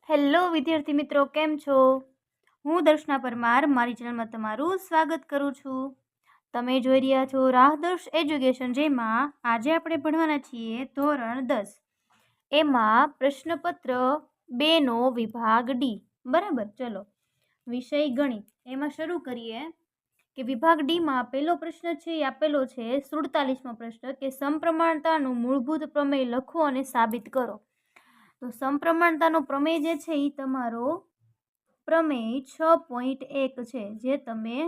Hello વિદ્યાર્થી મિત્રો, કેમ છો? હું દર્શના પરમાર મારી ચેનલમાં તમારું સ્વાગત કરું છું. તમે જોઈ રહ્યા છો રાહદર્શ એજ્યુકેશન, જેમાં આજે આપણે ભણવાના છીએ ધોરણ 10. એમાં પ્રશ્નપત્ર 2નો વિભાગ ડી. બરાબર, ચલો વિષય ગણિત એમાં શરૂ કરીએ કે વિભાગ ડીમાં પહેલો પ્રશ્ન છે એ આપેલો છે 47મો પ્રશ્ન કે સમપ્રમાણતાનું મૂળભૂત પ્રમેય લખો અને સાબિત કરો. તો સમપ્રમાણતાનો પ્રમેય જે છે એ તમારો પ્રમેય 6.1 છે, જે તમે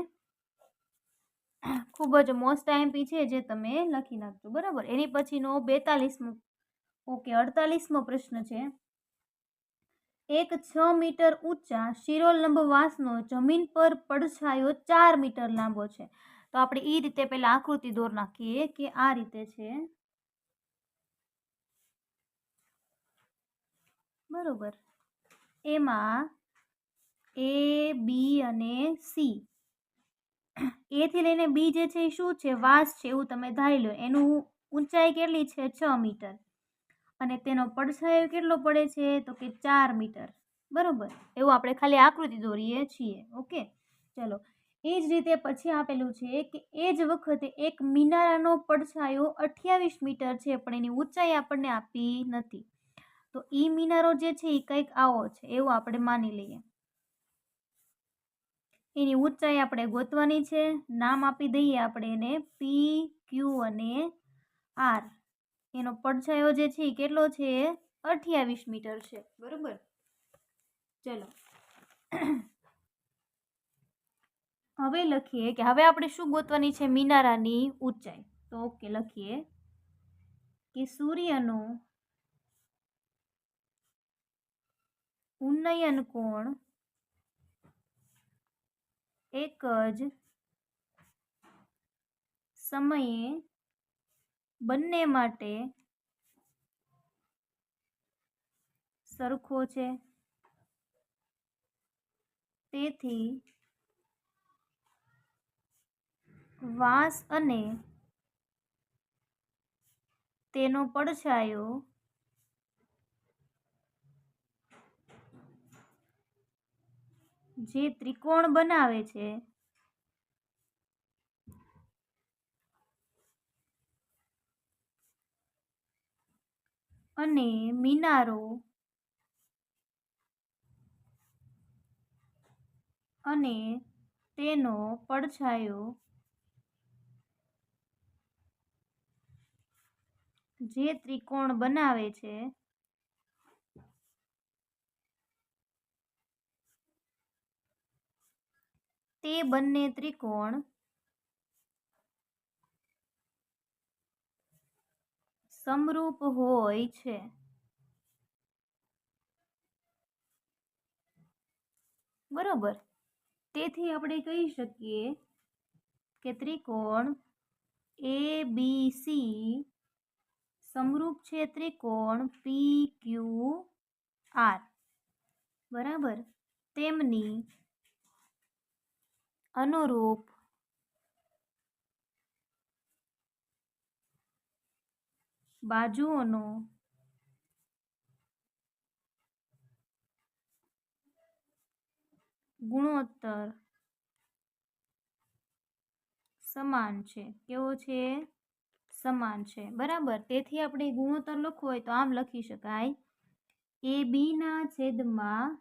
ખૂબ જ મોસ્ટ આઈએમપી છે, જે તમે લખી નાખજો. બરાબર, એની પછીનો 48મો પ્રશ્ન છે એક 6 મીટર ઊંચા શિરોલંબ વાંસનો જમીન પર પડછાયો 4 મીટર લાંબો છે. તો આપણે એ રીતે પહેલા આકૃતિ દોર નાખીએ કે આ રીતે છે. બરોબર, એમાં એ, બી અને સી. એ થી લઈને બી જે છે એ શું છે? વાસ છે, એવું તમે ધારી લો. એનું ઊંચાઈ કેટલી છે? 6 મીટર. અને તેનો પડછાયો કેટલો પડે છે? તો કે 4 મીટર. બરોબર, એવું આપણે ખાલી આકૃતિ દોરીએ છીએ. ઓકે, ચલો. એ જ રીતે પછી આપેલું છે કે એ જ વખતે એક મિનારાનો પડછાયો 28 મીટર છે, પણ એની ઊંચાઈ આપણને આપી નથી. તો ઈ મિનારો જે છે એ કંઈક આવો છે, એવું આપણે માની લઈએ. એની ઊંચાઈ આપણે ગોતવાની છે. નામ આપી દઈએ આપણે એને પી, ક્યુ અને આર. એનો પડછાયો જે છે એ કેટલો છે? 28 મીટર છે. બરોબર, ચલો. હવે લખીએ કે હવે આપણે શું ગોતવાની છે? મિનારાની ઊંચાઈ. તો ઓકે, લખીએ કે સૂર્યનો ઉન્નયન કોણ એક જ સમયે બંને માટે સરખો છે. તેથી વાંસ અને તેનો પડછાયો જે ત્રિકોણ બનાવે છે અને મિનારો અને તેનો પડછાયો જે ત્રિકોણ બનાવે છે તે બંને ત્રિકોણ સમરૂપ હોય છે. બરોબર, તેથી આપણે કહી શકીએ કે ત્રિકોણ એ બી સી સમરૂપ છે ત્રિકોણ પી ક્યુ આર. બરાબર, તેમની અનુરૂપ બાજુઓનો ગુણોત્તર સમાન છે. કેવો છે? સમાન છે. બરાબર, તેથી આપણે ગુણોત્તર લખવો હોય તો આમ લખી શકાય એ બી ના છેદમાં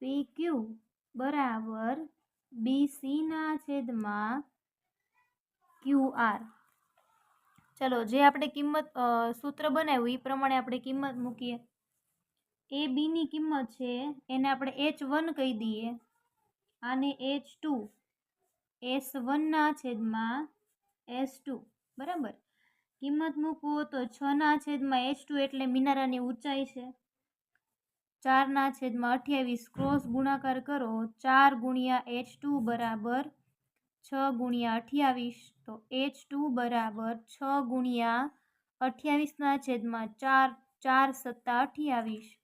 પી ક્યુ બરાબર બી સી ના છેદમાં ક્યુ આર. ચલો, જે આપણે કિંમત સૂત્ર બનાવ્યું એ પ્રમાણે આપણે કિંમત મૂકીએ. એ બી ની કિંમત છે એને આપણે H1 કહી દઈએ, આને H2, S1 ના છેદમાં S2. બરાબર, કિંમત મૂકવો તો 6 ના છેદમાં H2 એટલે મિનારાની ઊંચાઈ છે. 4 ના છેદમાં 28 ક્રોસ ગુણાકાર કરો, 4 ગુણ્યા H2 બરાબર 6 ગુણ્યા 28. તો H2 બરાબર 6 ગુણ્યા 28 ના છેદમાં 4, 4 સત્તા 28.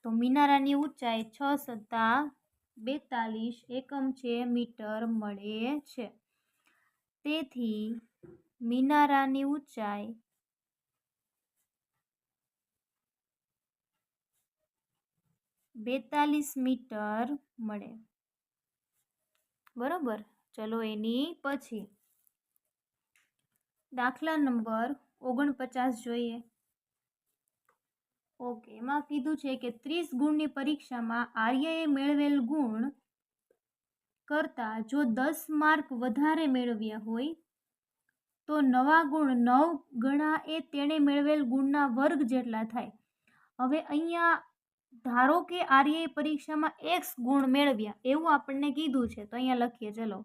તો મિનારાની ઊંચાઈ 6 સત્તા 42 એકમ છે, મીટર મળે છે. તેથી મિનારાની ઊંચાઈ 42 મીટર મળે. બરોબર. ચલો એની પછી દાખલા નંબર 49 જોઈએ. ઓકે, એમાં કીધું છે કે 30 ગુણની પરીક્ષામાં આર્યએ મેળવેલ ગુણ કરતા જો 10 માર્ક વધારે મેળવ્યા હોય તો નવા ગુણ 9 ગણા એ તેણે મેળવેલ ગુણના વર્ગ જેટલા થાય. હવે અહીંયા ધારો કે આર્યએ પરીક્ષામાં x ગુણ મેળવ્યા એવું આપણને કીધું છે, તો અહીંયા લખીએ. ચલો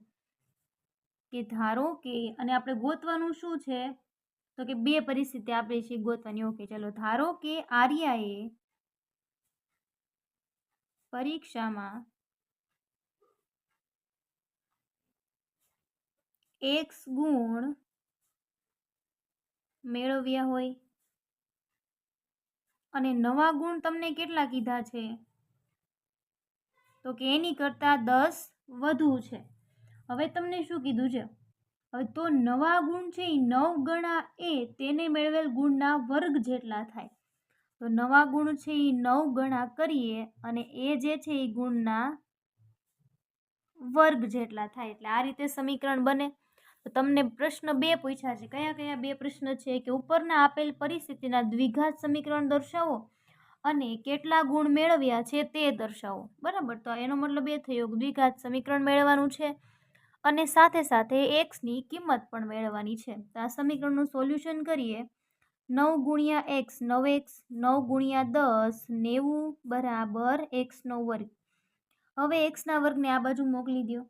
કે ધારો કે, અને આપણે ગોતવાનું શું છે, તો કે બે પરિસ્થિતિ આપણે છે ગોતવાની. ઓકે, ચલો ધારો કે આર્યાએ પરીક્ષામાં x ગુણ મેળવ્યા હોય અને નવા ગુણ તમને કેટલા કીધા છે, તો કે એની કરતાં 10 વધુ છે. હવે તમને શું કીધું છે, હવે તો નવા ગુણ છે એ 9 ગણા એ તેને મેળવેલ ગુણના વર્ગ જેટલા થાય. તો નવા ગુણ છે એ 9 ગણા કરીએ અને એ જે છે એ ગુણના વર્ગ જેટલા થાય. એટલે આ રીતે સમીકરણ બને. તો તમને પ્રશ્ન બે પૂછ્યા છે. કયા કયા બે પ્રશ્ન છે કે ઉપરના આપેલ પરિસ્થિતિના દ્વિઘાત સમીકરણ દર્શાવો અને કેટલા ગુણ મેળવ્યા છે તે દર્શાવો. બરાબર, તો એનો મતલબ એ થયો કે દ્વિઘાત સમીકરણ મેળવવાનું છે અને સાથે સાથે એક્સની કિંમત પણ મેળવવાની છે. તો આ સમીકરણનું સોલ્યુશન કરીએ. 9 ગુણ્યા એક્સ 9x, 9 ગુણ્યા 10 90 બરાબર એક્સનો વર્ગ. હવે એક્સના વર્ગને આ બાજુ મોકલી દો.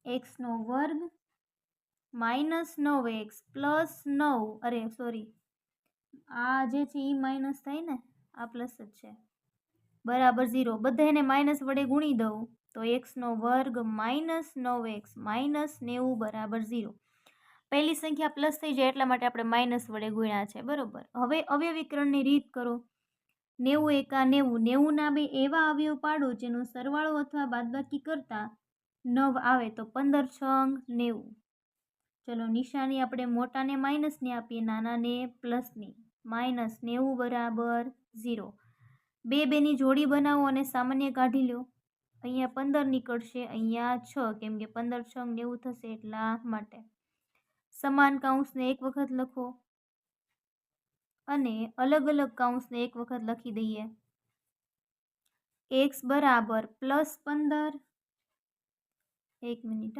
એક્સનો વર્ગ માઇનસ 9x પ્લસ 9, અરે સોરી, આ જે છે એ માઇનસ થાય ને, આ પ્લસ જ છે, બરાબર 0. બધાને માઇનસ વડે ગુણી દઉં તો એક્સનો વર્ગ માઇનસ 9x માઇનસ 90 બરાબર 0. પહેલી સંખ્યા પ્લસ થઈ જાય એટલા માટે આપણે માઇનસ વડે ગુણ્યા છે. બરોબર. હવે અવયવીકરણની રીત કરો. 90 એકા 90, 90ના બે એવા અવયવ પાડો જેનો સરવાળો અથવા બાદબાકી કરતા 9 આવે તો 15 છંગ 90. ચલો નિશાની આપણે મોટાને માઇનસની આપીએ, નાનાને પ્લસની. માઇનસ 90 બરાબર 0. બે બેની જોડી બનાવો અને સામાન્ય કાઢી લો. અહીંયા 15 નીકળશે, અહીંયા 6, કેમ કે 15 છંગ 90 થશે એટલા માટે. સમાન કાઉન્સને એક વખત લખો અને અલગ અલગ કાઉન્સને એક વખત લખી દઈએ. x બરાબર પ્લસ 15, 1 મિનિટ,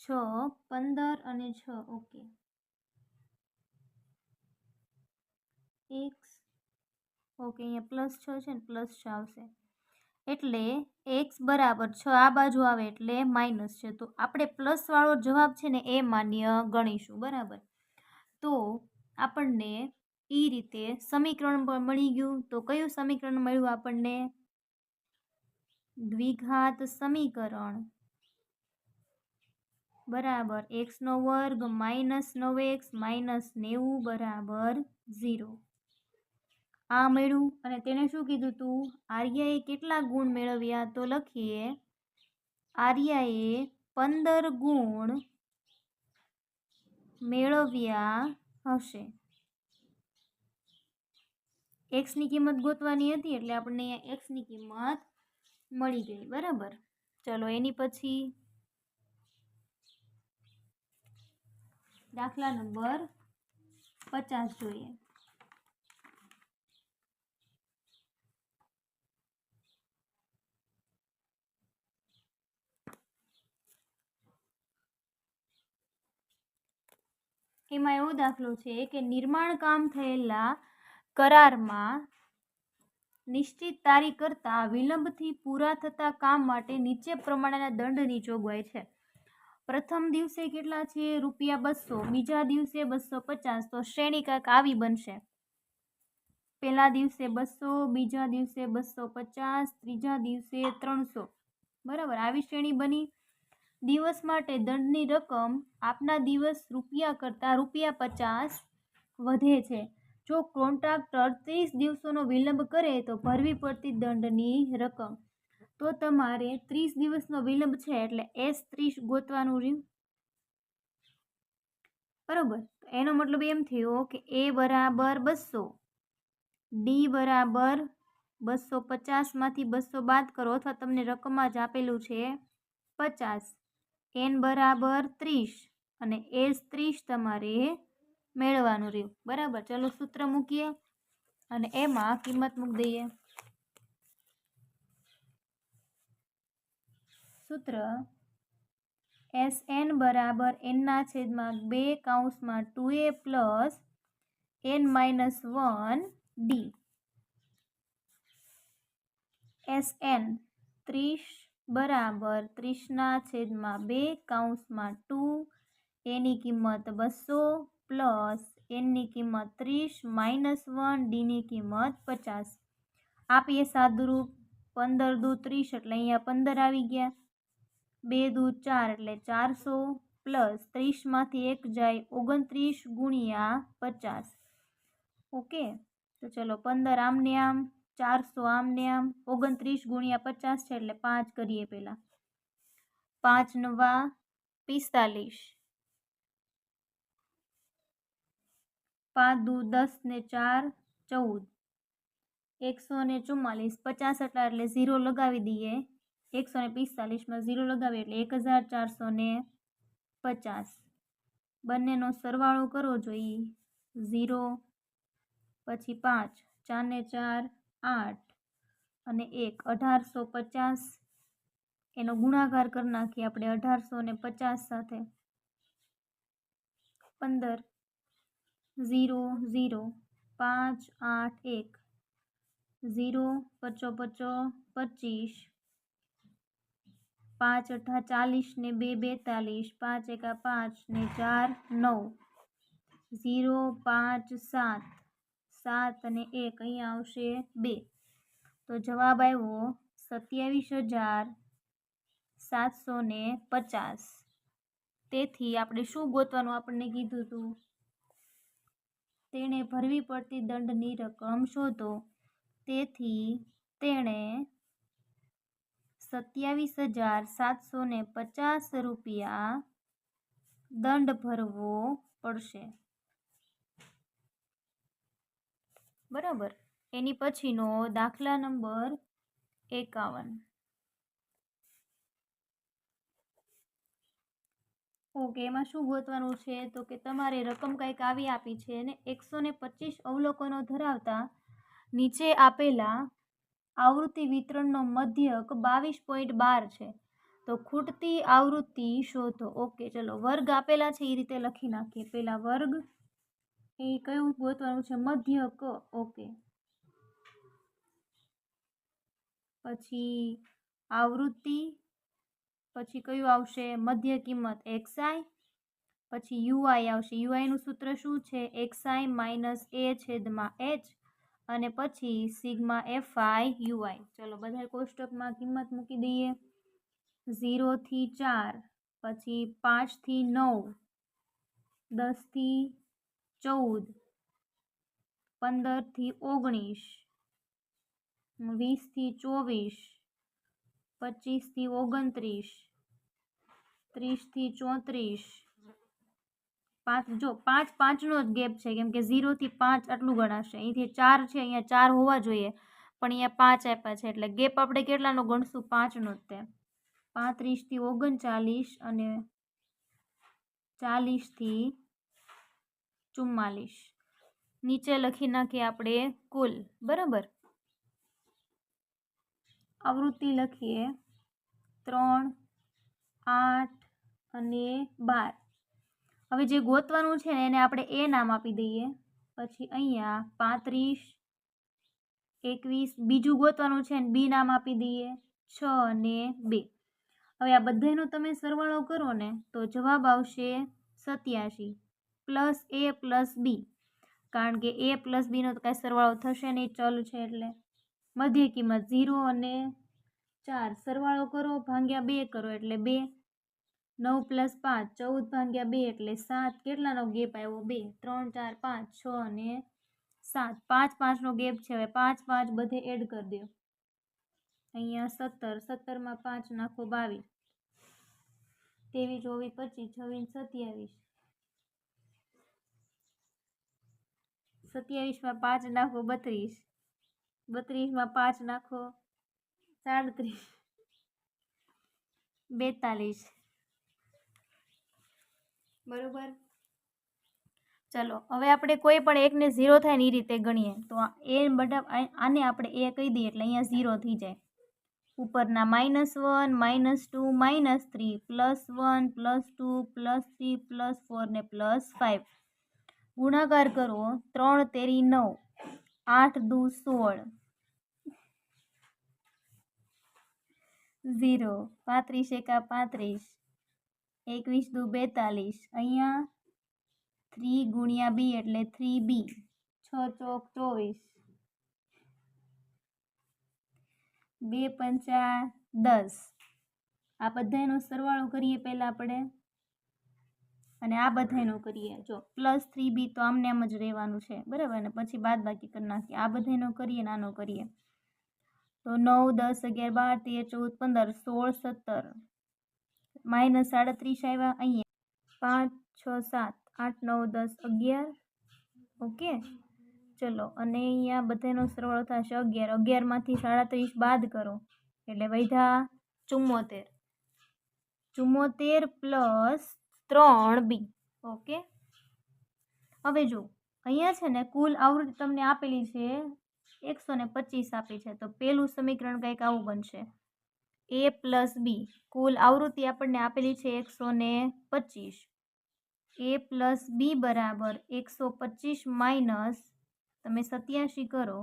6, 15 અને 6. ઓકે, x, ઓકે, અહીંયા પ્લસ 6 છે ને, પ્લસ 6 આવશે એટલે x બરાબર 6 આ બાજુ આવે એટલે માઇનસ છે, તો આપણે પ્લસવાળો જવાબ છે ને એ માન્ય ગણીશું. બરાબર, તો આપણને એ રીતે સમીકરણ પણ મળી ગયું. તો કયું સમીકરણ મળ્યું આપણને? દ્વિઘાત સમીકરણ બરાબર એક્સનો વર્ગ માઇનસ 9x માઇનસ 90 બરાબર 0. આ મળ્યું. અને તેને શું કીધું હતું? આર્યાએ કેટલા ગુણ મેળવ્યા? તો લખીએ આર્યાએ 15 ગુણ મેળવ્યા હશે. એક્સની કિંમત ગોતવાની હતી એટલે આપણને અહીંયા એક્સની કિંમત મળી ગઈ. બરાબર, ચલો એની પછી દાખલા નંબર 50 જોઈએ. એમાં એવો દાખલો છે કે નિર્માણ કામ થયેલા કરારમાં નિશ્ચિત તારીખ કરતાં વિલંબથી પૂરા થતા કામ માટે નીચે પ્રમાણેના દંડની જોગવાઈ છે. પ્રથમ દિવસે કેટલા છે? ₹200. બીજા દિવસે 250. તો શ્રેણી કાંક આવી બનશે. પહેલા દિવસે 200, બીજા દિવસે 250, ત્રીજા દિવસે 300. બરાબર, આવી શ્રેણી બની. દિવસ માટે દંડની રકમ આપના દિવસ રૂપિયા કરતાં ₹50 વધે છે. જો કોન્ટ્રાક્ટર 30 દિવસોનો વિલંબ કરે તો ભરવી પડતી દંડની રકમ. તો તમારે 30 દિવસનો વિલંબ છે એટલે S30 ગોતવાનું રહ્યું. બરાબર, એનો મતલબ એમ થયો કે A બરાબર 200, ડી બરાબર 250માંથી 200 બાદ કરો અથવા તમને રકમમાં જ આપેલું છે 50, એન બરાબર 30 અને એસ 30 તમારે મેળવવાનું રહ્યું. બરાબર, ચલો સૂત્ર મૂકીએ અને એમાં કિંમત મૂકી દઈએ. સૂત્ર SN બરાબર એનના છેદમાં 2 કૌંસમાં 2a plus n-1 D. SN 30 બરાબર 30ના છેદમાં 2 કૌંસમાં 2, એની કિંમત 200 પ્લસ એનની કિંમત 30 -1 ડીની કિંમત 50. આપીએ સાદુરૂપ. 15 દુ 30 એટલે અહીંયા 15 આવી ગયા. 2 દુ 4 એટલે 400 પ્લસ 30માંથી 1 જાય 29 ગુણ્યા 50. ઓકે, તો ચલો 15 આમને આમ, 400 આમને આમ, 29 ગુણ્યા 50 છે એટલે 5 કરીએ પહેલાં. 5 નવા 45, 5 દુ 10 ને 4 14, 144, 50 એટલે 0 લગાવી દઈએ. 145માં 0 લગાવીએ એટલે 1450. બંનેનો સરવાળો કરવો જોઈએ. 0 પછી 5, 4 ને 4 8 અને 1 1850. એનો ગુણાકાર કરી નાખીએ આપણે 1850 સાથે. 15 0 0 5 8 1 0 55 25, 5 અઠા 40 ને 2 42, 5 એકા 5 ને 4 9, 0 5 7 7 અને 1 અહીંયા આવશે 2. તો જવાબ આવ્યો 27,750. તેથી આપણે શું ગોતવાનું આપણને કીધું હતું? તેણે ભરવી પડતી દંડની રકમ શોધો. તેથી તેણે 27,750 રૂપિયા દંડ ભરવો પડશે. બરાબર. એની પછીનો દાખલા નંબર 51. ઓકે, એમાં શું ગોતવાનું છે? તો કે તમારે રકમ કંઈક આવી આપી છે અને 125 અવલોકનો ધરાવતા નીચે આપેલા આવૃત્તિ વિતરણનો મધ્યક 22.12 છે. તો ખૂટતી આવૃત્તિ શોધો. ઓકે, ચલો વર્ગ આપેલા છે એ રીતે લખી નાખીએ. પહેલા વર્ગ એ કયું ગોતવાનું છે? મધ્યક. ઓકે, પછી આવૃત્તિ, પછી કયું આવશે? મધ્ય કિંમત xi, પછી ui આવશે. ui નું સૂત્ર શું છે? xi માઇનસ a છેદમાં h અને પછી સિગ્મા fi ui. ચલો બધા કોષ્ટકમાં કિંમત મૂકી દઈએ. 0 થી 4, પછી 5 થી 9, 10 થી 14, 15 થી 19, 20 થી 24, 25 થી 29, 30 થી 34. 5 જો 5નો જ ગેપ છે, કેમ કે 0 થી 5 આટલું ગણાશે. અહીંથી 4 છે, અહીંયા 4 હોવા જોઈએ પણ અહીંયા 5 આપ્યા છે એટલે ગેપ આપણે કેટલાનો ગણશું? 5નો જ તે. 35 થી 39 અને 40 થી 44. નીચે લખી નાખીએ આપણે કુલ. બરાબર, આવૃત્તિ લખીએ 3, 8 અને 12. હવે જે ગોતવાનું છે ને એને આપણે એ નામ આપી દઈએ. પછી અહીંયા 35, 21 બીજું ગોતવાનું છે ને બી નામ આપી દઈએ. 6 અને 2. હવે આ બધાનો તમે સરવાળો કરો ને તો જવાબ આવશે 87 પ્લસ એ પ્લસ બી. કારણ કે એ પ્લસ બીનો તો કાંઈ સરવાળો થશે નહીં, ચલ છે એટલે. મધ્ય કિંમત 0 અને 4 સરવાળો કરો ભાગ્યા 2 કરો એટલે 2. 9 પ્લસ 5 14 ભાગ્યા 2 એટલે 7. કેટલાનો ગેપ આવ્યો? 2. 3 4 5 6 અને 7. 5 5નો ગેપ છે. હવે 5 5 બધે એડ કરી દો. અહીંયા 17, 17માં 5 નાખો 22, 23 24 25 26 27. 27 में 5 नाखो 32, 32 में 5 नाखो 37, 42 बरोबर। चलो हवे आपणे कोई पण एक ने 0 थाय ने ई रीते गणीए तो ए बटा आने आपणे ए कही दीए एटले अहींया 0 थी जाय। उपरना -1 -2 -3 +1 +2 +3 +4 ने +5 गुणाकार करो 3 तेरी 9 8 दू 16 0 35 एका 35 21 दू 42 अहींया 3 गुणिया बी एटले 3b 6 ચોક 24 2 पंचा 10 आ बधायनो सरवाळो करीए पहेला आपणे अने आ बधायनो करीए जो +3b तो आमने आम ज रहेवानुं छे बराबर ने पछी बादबाकी करी नाखीए आ बधायनो करीए ने आनो करीए तो 9 10 11 12 13 14 15 16 17 -37 आव्या अहींया 5 6 7 8 9 10 11 ओके। चलो अने अहींया बधायनो सरवाळो थशे 11 11 मांथी 37 बाद करो एटले वध्या 74 74 प्लस 3b ओके। हवे जो अहींया छे ने कुल आवृत्ति तमने आपेली छे 125 आपी छे तो पेलुं समीकरण कंईक आवुं बनशे a प्लस b कुल आवृत्ति आपणे आपेली छे 125 a प्लस b बराबर 125 माइनस तमे 87 करो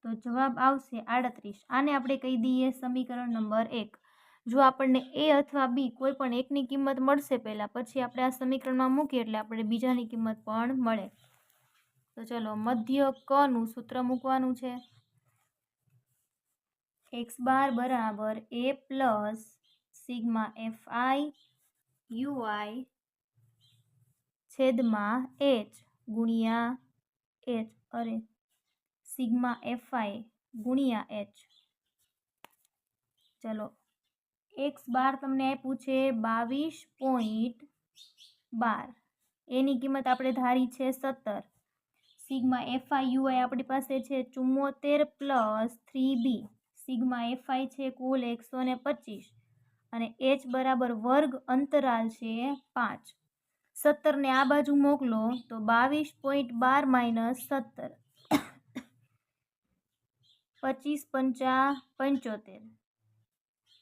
तो जवाब आवशे 38। आने आपणे कही दीए समीकरण नंबर 1। जो आपणे ए अथवा बी कोईपण एकनी किंमत मळशे पहेला पछी आपणे आ समीकरणमां मूकीए एटले आपणे बीजानी किंमत पण मळे। तो चलो मध्य क नुं सूत्र मूकवानुं छे x बार बराबर a plus sigma fi ui छेदमा h गुणिया h अरे सिग्मा fi गुणिया h। चलो एक्स बार तमने आप्युं छे 22.12 एनी किंमत आपणे धारी छे 17 सिग्मा fi ui आपणी पासे छे 74 प्लस 3b सिग्मा fi छे कुल 125 अने h बराबर वर्ग अंतराल छे 5 17 ने आ बाजू मोकलो तो 22.12 माइनस 17 25 पंचा 75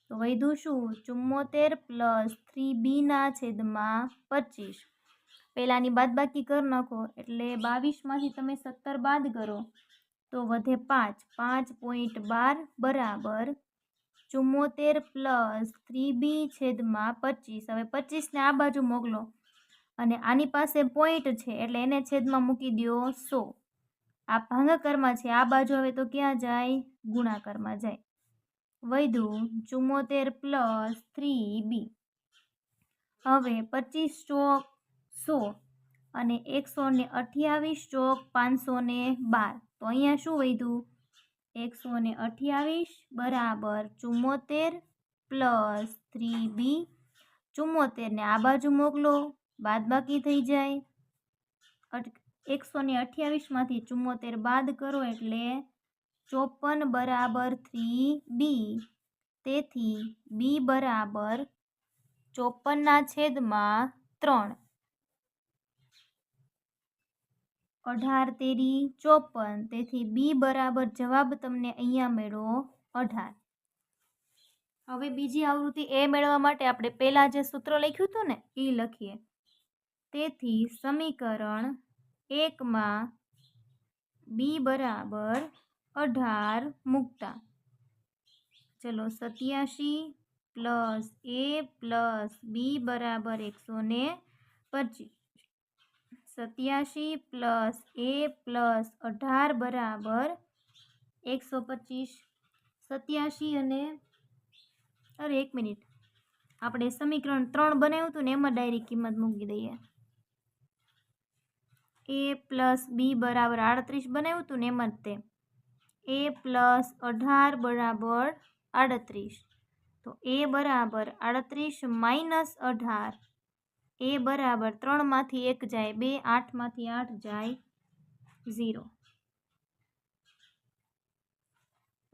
तो वैधु शू 74 प्लस 3b ना छेदमा 25 पेलानी बादबाकी कर नाखो एटले 22 मांथी तमे 17 बाद करो तो वधे 5 5.12 बराबर 74 प्लस 3b छेदमा 25 हवे 25 ने आ बाजू मोकलो अने आनी पासे पॉइंट छे एटले एने छेदमां मूकी दो 100 आ भागाकाરમાં छे आ बाजू हवे तो क्या जाय गुणाकाરમાં जाय वैधु 74 प्लस 3b हवे 25 ચોક 100 अने 128 ચોક 512 तो अहींया शुं वैधु 128 बराबर 74 प्लस 3b 74 ने आ बाजू मोकलो बादबाकी थई जाय 128 मांथी 74 बाद करो एटले 54 बराबर 3b तेथी b बराबर 54 ना छेदमा 3 18 तेरी 54 तेथी b बराबर जवाब तमने अहींया मेळ्यो 18। हवे बीजी आवृत्ति ए मेळववा माटे आपणे पहेला जे सूत्र लख्युं हतुं ने ए लखीए तेथी समीकरण 1 मां b बराबर 18 मूकता चलो 87 प्लस a प्लस b बराबर 125 87 प्लस a प्लस 18 बराबर 125 87 अने अरे एक मिनिट आपणे समीकरण 3 बनाव्युं हतुं ने एमां डायरेक्ट किंमत मूकी दईए a प्लस b बराबर 38 बनाव्युं हतुं ने एमां ज ते a प्लस 18 बराबर 38 तो a बराबर 38 माइनस 18 એ બરાબર 3માંથી 1 જાય 2, 8માંથી 8 જાય 0.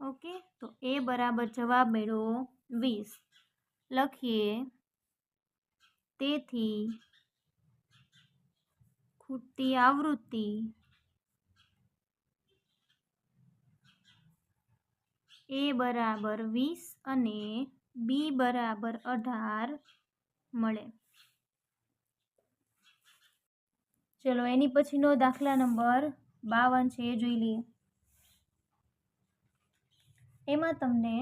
ઓકે, તો એ બરાબર જવાબ મેળવો 20. લખીએ, તેથી ખૂટતી આવૃત્તિ એ બરાબર 20 અને બી બરાબર 18 મળે. ચલો એની પછીનો દાખલા નંબર 52 છે, એ જોઈ લઈએ. એમાં તમને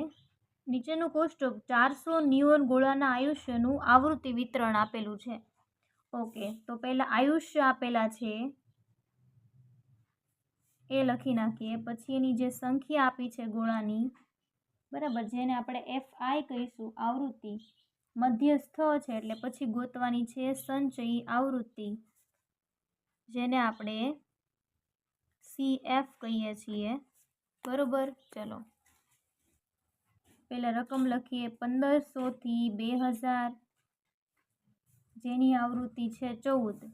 નીચેનું કોષ્ટક 400 ન્યુરોન ગોળાના આયુષ્યનું આવૃત્તિ વિતરણ આપેલું છે. ઓકે, તો પહેલા આયુષ્ય આપેલા છે એ લખી નાખીએ. પછી એની જે સંખ્યા આપી છે ગોળાની, બરાબર, જેને આપણે FI કહીશું, આવૃત્તિ મધ્યસ્થ છે, એટલે પછી ગોતવાની છે સંચયી આવૃત્તિ, જેને આપણે CF કહીએ છીએ. બરોબર, ચલો પહેલા રકમ લખીએ. 1500 થી 2000, જેની આવૃત્તિ છે 14.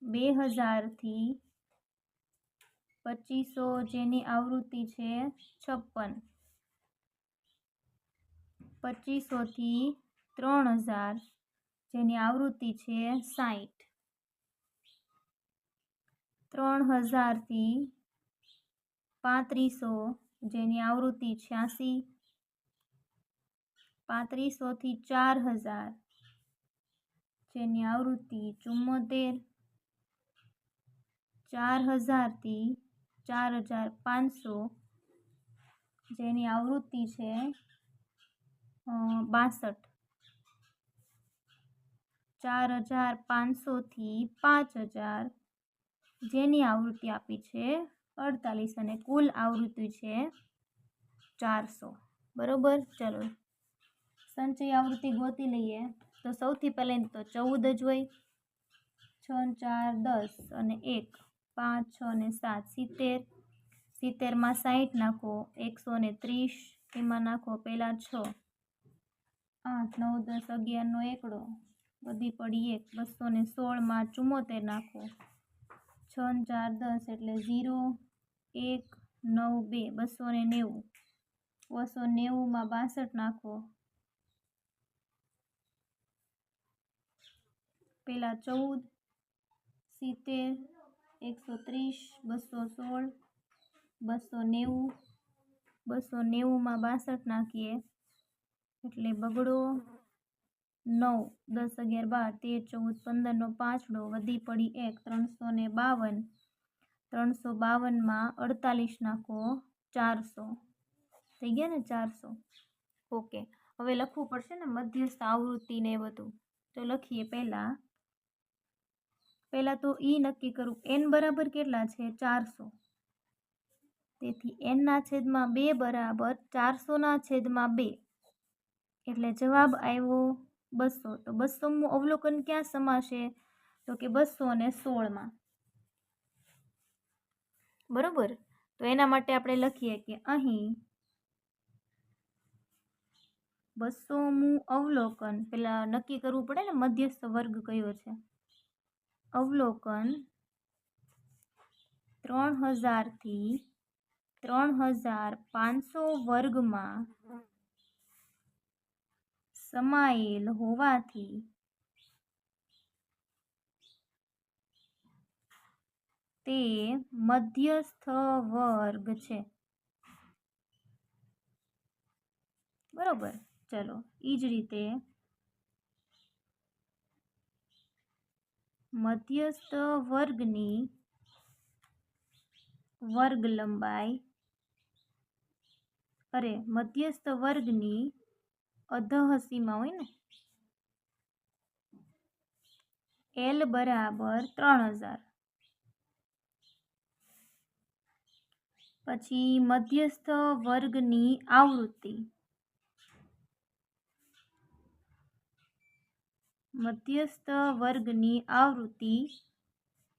2000 થી 2500, જેની આવૃત્તિ છે 56. 2500 થી 3000, જેની આવૃત્તિ છે 60. 3000 થી 3500, જેની આવૃત્તિ 86. 3500 થી 4000, જેની આવૃત્તિ 74. 4000 થી 4500, જેની આવૃત્તિ છે 62. 4500 થી 5000, જેની આવૃત્તિ આપી છે 48, અને કુલ આવૃત્તિ છે 400. બરોબર, ચલો સંચય આવૃત્તિ ગોતી લઈએ. તો સૌથી પહેલાં તો 14 જ હોય. 6 4 10 અને 1 5 6 અને 7 70. 70માં 60 નાખો, 130. એમાં નાખો પહેલા 6, 8 9 10 11 નો એકડો, વધી પડી 1. 216માં 74 નાખો. 6 4 10 એટલે 0 1 9 2, 290. 290માં 62 નાખો. પહેલા 14, 70, 130, 216, 290. 290માં 62 નાખીએ એટલે બગડો 9, 10 11 12 13 14 15નો પાંચડો, વધી પડી 1. 352. 352માં 48 નાખો. 400 થઈ ગયા ને, 400. ઓકે, હવે લખવું પડશે ને મધ્યસ્થ આવૃત્તિ ને બધું. તો લખીએ. પહેલા તો ઈ નક્કી કરું. n બરાબર કેટલા છે? 400. તેથી n ના છેદમાં 2 બરાબર 400 ના છેદમાં 2, એટલે જવાબ આવ્યો 200. તો 200મું અવલોકન ક્યાં સમાશે? તો કે 216માં. બરોબર, તો એના માટે આપણે લખીએ કે અહીં 200મું અવલોકન, પેલા નક્કી કરવું પડે ને મધ્યસ્થ વર્ગ કયો છે. અવલોકન 3000 થી 3500 વર્ગમાં સમાયેલ હોવાથી તે મધ્યસ્થ વર્ગ છે. બરોબર, ચલો એ જ રીતે મધ્યસ્થ વર્ગની વર્ગ લંબાઈ, મધ્યસ્થ વર્ગની અધઃ સીમા હોય ને, L બરાબર 3000. પછી મધ્યસ્થ વર્ગની આવૃત્તિ, મધ્યસ્થ વર્ગની આવૃત્તિ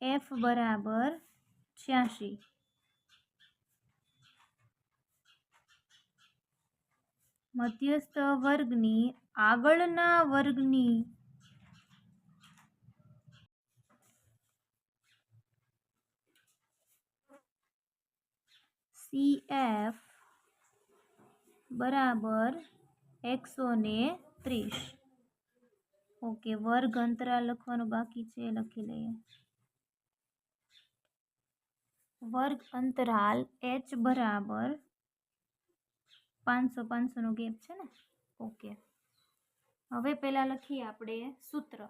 F બરાબર 86. મધ્યસ્થ વર્ગની આગળના વર્ગની CF બરાબર 130. ઓકે, વર્ગ અંતરાલ લખવાનું બાકી છે, લખી લઈએ. વર્ગ અંતરાલ h બરાબર 500 નો ગેપ છે ને. ઓકે, હવે પહેલા લખીએ આપણે સૂત્ર.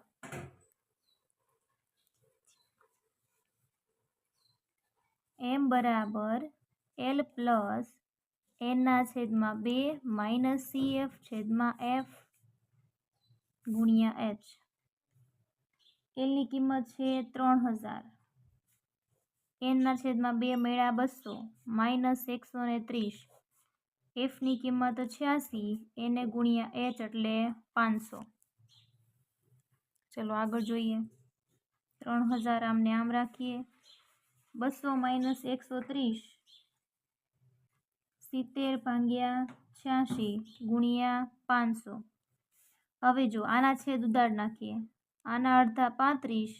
m બરાબર l plus n/2 minus CF/f ગુણ્યા h. l ની કિંમત છે 3000, n/2 મેળા 200 માઇનસ 130, f ની કિંમત 86, એને ગુણ્યા h એટલે 500. ચલો આગળ જોઈએ. 3000 આમને આમ રાખીએ, 200 માઇનસ 130, 70/86 ગુણ્યા 500. હવે જો આના છેદ ઉડાડ નાખીએ, આના અડધા 35,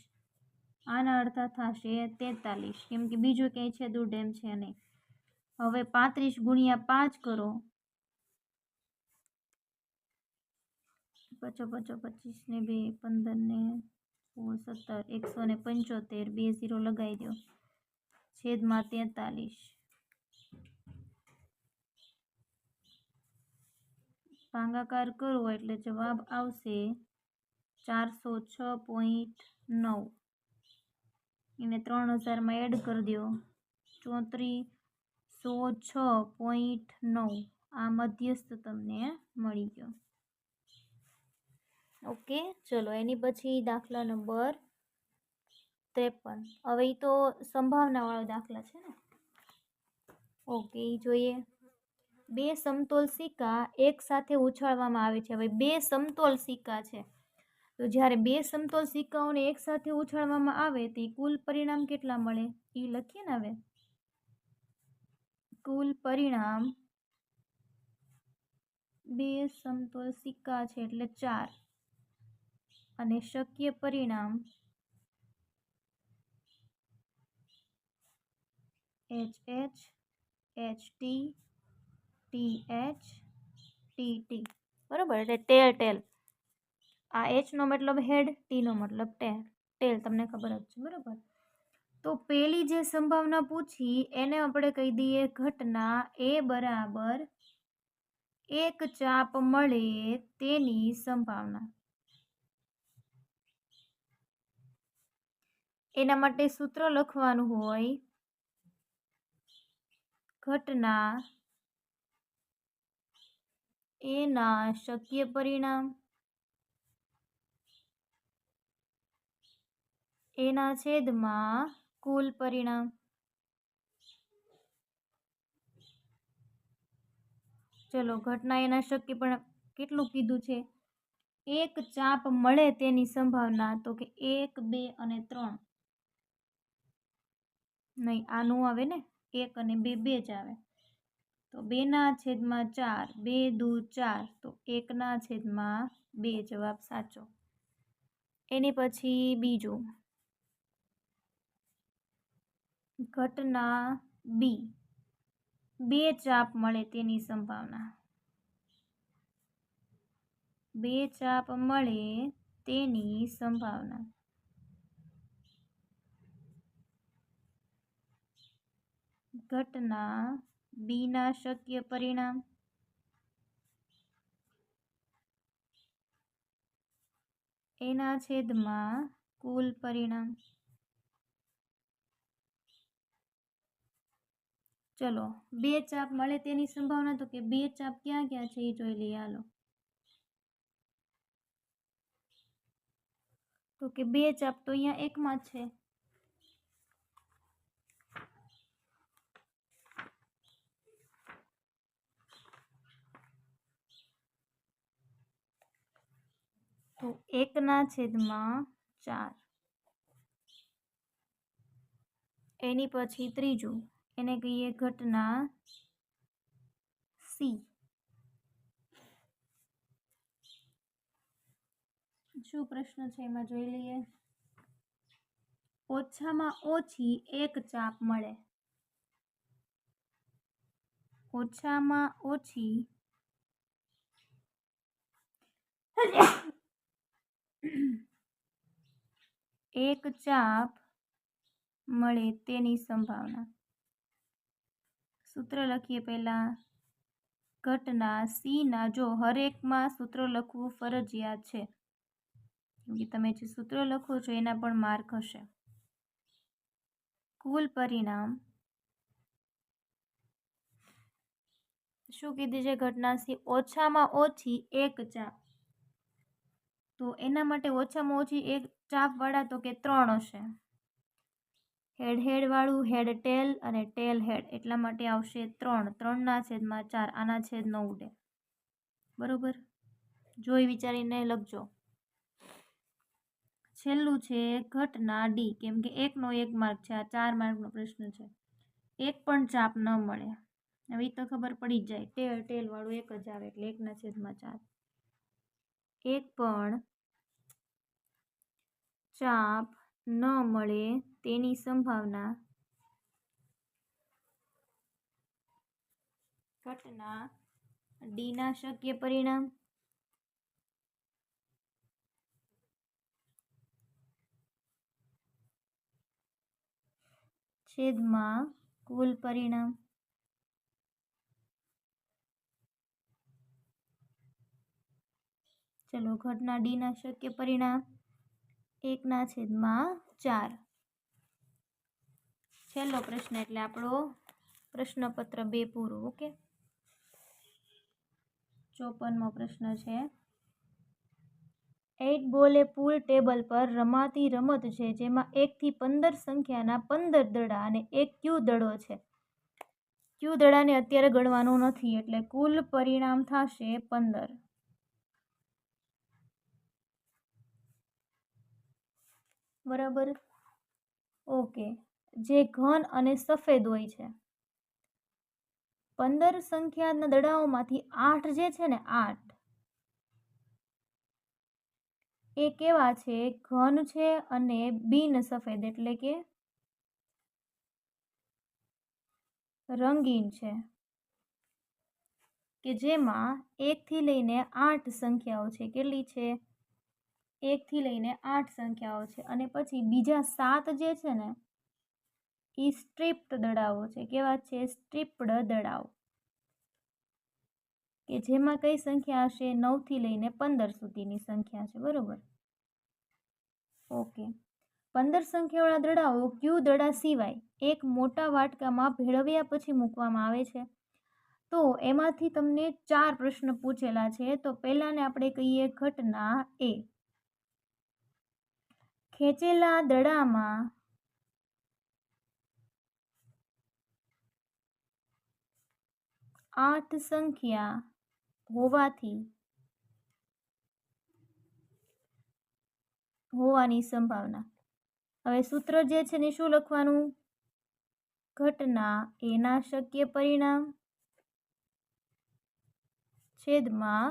આના અડધા થશે 43, કેમ કે બીજું ક્યાંય છેદ ઉડે એમ છે નહીં. હવે 35 ગુણ્યા 5 કરો, 25 ને 2 15 ને 16 17 175, 2 0 લગાવી દો, છેદમાં 43. ભાગાકાર કરો એટલે જવાબ આવશે 406.9. એને 3000 માં એડ કરી દો, 3406.9. આ મધ્યસ્થ તમને મળી ગયો. ઓકે, ચલો એની પછી દાખલા નંબર 53. હવે એ તો સંભાવનાવાળો દાખલા છે ને. ઓકે, જોઈએ. બે સમતોલ સિક્કા એક સાથે ઉછાળવામાં આવે છે. હવે બે સમતોલ સિક્કા છે, તો જ્યારે બે સમતોલ સિક્કાઓને એક સાથે ઉછાળવામાં આવે તો કુલ પરિણામ કેટલા મળે એ લખીએ ને. હવે કુલ પરિણામ, બે સમતોલ સિક્કા છે એટલે 4, અને શક્ય પરિણામ HH HT TH TT. બરાબર, એટલે ટેલ. આ H નો મતલબ હેડ, T નો મતલબ ટેલ, તમને ખબર જ છે. બરાબર, તો પેલી જે સંભાવના પૂછી એને આપણે કહી દઈએ ઘટના A બરાબર એક ચાપ મળે તેની સંભાવના. એના માટે સૂત્ર લખવાનું હોય ઘટના એના શક્ય પરિણામ એના છેદમાં કુલ પરિણામ. ચલો, ઘટના એના શક્ય પરિણામ કેટલું કીધું છે? એક ચાપ મળે તેની સંભાવના, તો કે 1 2 અને 3 નહીં, આનું આવે ને, 1 અને 2 2 જ આવે. તો 2/4, 2 દુ 4, તો 1/2 જવાબ સાચો. એની પછી બીજું, ઘટના બી, બે ચાપ મળે તેની સંભાવના. બે ચાપ મળે તેની સંભાવના. ઘટના બી ના શક્ય પરિણામ એના છેદમાં કુલ પરિણામ. ચલો, બે ચાપ મળે તેની સંભાવના, તો કે બે ચાપ ક્યાં ક્યાં છે એ જોઈ લઈએ. હાલો, તો કે બે ચાપ તો અહીંયા એકમાં જ છે. તો 1/4. એની પછી ત્રીજું, એને કહીએ ઘટના સી. શું પ્રશ્ન છે એમાં જોઈ લઈએ. ઓછામાં ઓછી એક ચાપ મળે. ઓછામાં ઓછી એક ચાપ મળે તેની સંભાવના. સૂત્ર લખીએ પહેલા. ઘટના સીના જો હરેકમાં સૂત્ર લખવું ફરજિયાત છે, કેમ કે તમે જે સૂત્ર લખો છો એના પણ માર્ક હશે. કુલ પરિણામ શું કીધી છે? ઘટના સી ઓછામાં ઓછી એક ચાપ. તો એના માટે ઓછામાં ઓછી એક ચાપ વાળા તો કે 3 હશે. હેડ હેડ વાળું હેડ ટેલ અને ટેલ હેડ, એટલા માટે આવશે 3. 3/4. આના છેદ ન ઉડે. બરોબર, જોઈ વિચારીને લખજો. છેલ્લું છે ઘટના ડી, કેમ કે 1નો 1 માર્ક છે, આ 4 માર્કનો પ્રશ્ન છે. એક પણ ચાપ ન મળે. હવે તો ખબર પડી જ જાય, ટેલ ટેલ વાળું એક જ આવે એટલે 1/4. એક પણ ચાપ ન મળે તેની સંભાવના. ઘટના ડી ના શક્ય પરિણામ છેદમાં કુલ પરિણામ. ચલો, ઘટના ડી ના શક્ય પરિણામ 1/4. છેલ્લો પ્રશ્ન એટલે આપણો પ્રશ્નપત્ર 2 પૂરું. ઓકે, 54મો પ્રશ્ન છે. 8 બોલે પૂલ ટેબલ પર રમાતી રમત છે જેમાં 1 થી 15 સંખ્યાના 15 દડા અને 1 ક્યુ દડો છે. ક્યુ દડાને અત્યારે ગણવાનું નથી એટલે કુલ પરિણામ થશે 15. બરાબર, ઓકે. જે ઘન અને સફેદ હોય છે, 15 સંખ્યાના દડાઓમાંથી 8 જે છે ને 8 એ કેવા છે? ઘન છે અને બિન સફેદ એટલે કે રંગીન છે, કે જેમાં 1 થી લઈને 8 સંખ્યાઓ છે. કેટલી છે? 1 થી લઈને 8 સંખ્યાઓ છે. અને પછી બીજા 7 જે છે ને એ સ્ટ્રીપ્ડ દડાઓ છે. કેવા છે? સ્ટ્રીપ્ડ દડાઓ, કે જેમાં કઈ સંખ્યા હશે? 9 થી લઈને 15 સુધીની સંખ્યા છે. બરોબર, ઓકે. 15 સંખ્યાવાળા દડાઓ ક્યુ દડા સિવાય એક મોટા વાટકામાં ભેળવ્યા પછી મૂકવામાં આવે છે. તો એમાંથી તમને 4 પ્રશ્ન પૂછેલા છે. તો પહેલાને આપણે કહીએ ઘટના એ. ખેંચેલા દડામાં 8 સંખ્યા હોવાની સંભાવના. હવે સૂત્ર જે છે ને શું લખવાનું? ઘટના એના શક્ય પરિણામ છેદમાં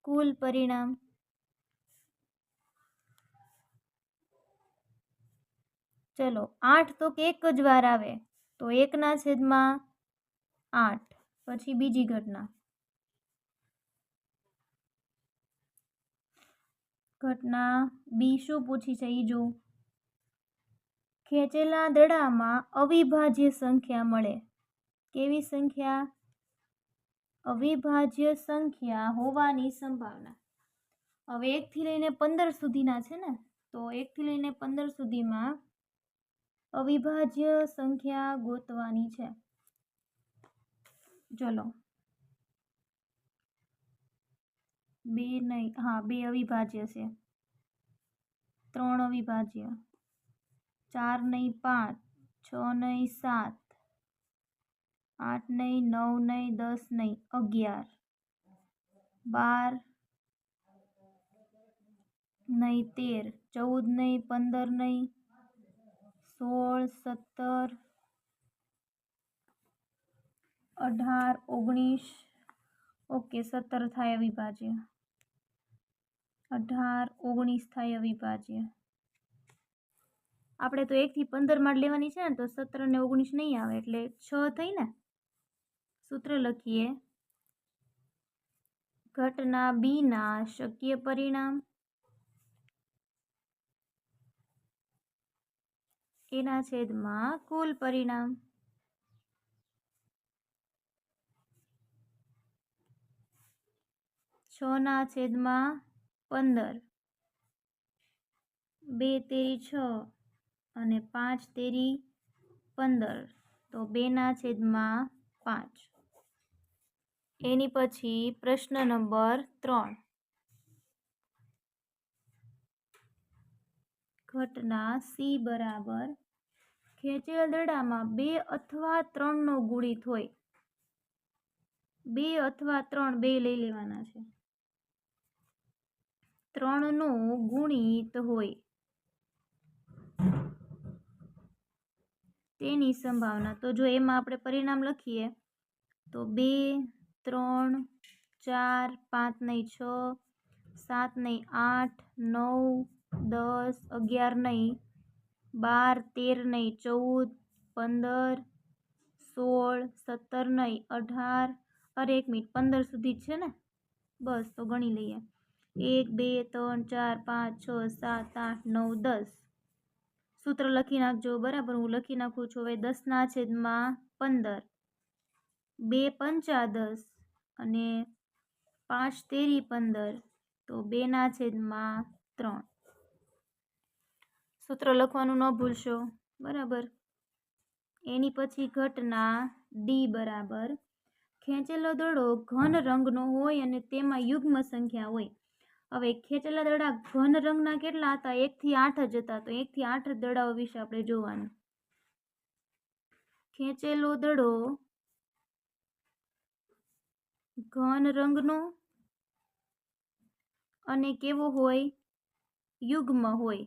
કુલ પરિણામ. ચલો, 8 તો એક જ વાર આવે તો 1/8. પછી બીજી ઘટના. ઘટના બી શું પૂછી છે એ જો. ખેંચેલા દડામાં અવિભાજ્ય સંખ્યા મળે. કેવી સંખ્યા? અવિભાજ્ય સંખ્યા હોવાની સંભાવના. હવે 1 થી લઈને 15 સુધીના છે ને, તો 1 થી લઈને 15 સુધીમાં અવિભાજ્ય સંખ્યા ગોતવાની છે. ચલો, 2 નહીં, હા 2 અવિભાજ્ય છે, 3 અવિભાજ્ય, 4 નહીં 5, 6 નહીં 7, 8 નહીં 9 નહીં 10 નહીં 11, 12 નહીં 13, 14 નહીં 15 નહીં 16, 17, 18, 19. ઓકે, 17 થાય અવિભાજ્ય, 18, 19 થાય અવિભાજ્ય. આપણે તો 1 થી 15 માં લેવાની છે ને, તો 17 ને 19 નહીં આવે એટલે 6 થઈ ને. સૂત્ર લખીએ ઘટના બીના શક્ય પરિણામ એના છેદમાં કુલ પરિણામ. 6/15 2 તેરી 6 અને 5 તેરી 15 તો 2/5. એની પછી પ્રશ્ન નંબર 3. ઘટના સી બરાબર ખેંચેલ દડામાં 2 અથવા 3નો ગુણિત હોય. 2 અથવા 3 બે લઈ લેવાના છે. 3નો ગુણિત હોય તેની સંભાવના. તો જો એમાં આપણે પરિણામ લખીએ તો 2, 3, 4, 5 નહીં 6, 7 નહીં 8, 9, 10, 11 નહીં 12, 13 નહીં 14, 15, 16, 17 નહીં 18. અરે 1 મિનિટ, 15 સુધી જ છે ને? બસ તો ગણી લઈએ. 1, 2, 3, 4, 5, 6, 7, 8, 9, 10. સૂત્ર લખી નાખજો. બરાબર, હું લખી નાખું છું. હવે 10/15 2 પંચા 10 અને 5 તેરી 15 તો 2/3. સૂત્ર લખવાનું ન ભૂલશો. બરાબર. એની પછી ઘટના ડી બરાબર ખેંચેલો દડો ઘન રંગનો હોય અને તેમાં યુગ્મ સંખ્યા હોય. હવે ખેંચેલા દડા ઘન રંગના કેટલા હતા? 1 થી 8 જ હતા. તો 1 થી 8 દડાઓ વિશે આપણે જોવાનું. ખેંચેલો દડો ઘન રંગનો અને કેવો હોય? યુગ્મ હોય.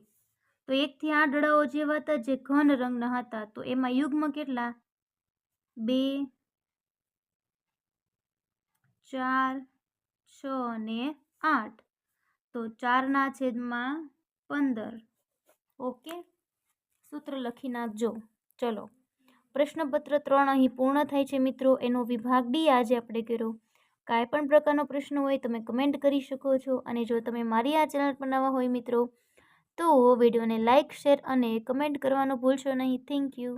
તો 1 થી 8 દડાઓ જેવા હતા જે ઘન રંગના હતા. તો એમાં યુગ્મ કેટલા? 2, 4, 6 અને 8. તો 4/15. ઓકે, સૂત્ર લખી નાખજો. ચલો, પ્રશ્નપત્ર 3 અહીં પૂર્ણ થાય છે મિત્રો. એનો વિભાગ ડી આજે આપણે કર્યો. કાંઈ પણ પ્રકારનો પ્રશ્ન હોય તમે કમેન્ટ કરી શકો છો. અને જો તમે મારી આ ચેનલ પર નવા હોય મિત્રો તો વિડીયોને લાઇક, શેર અને કમેન્ટ કરવાનું ભૂલશો નહીં. Thank you.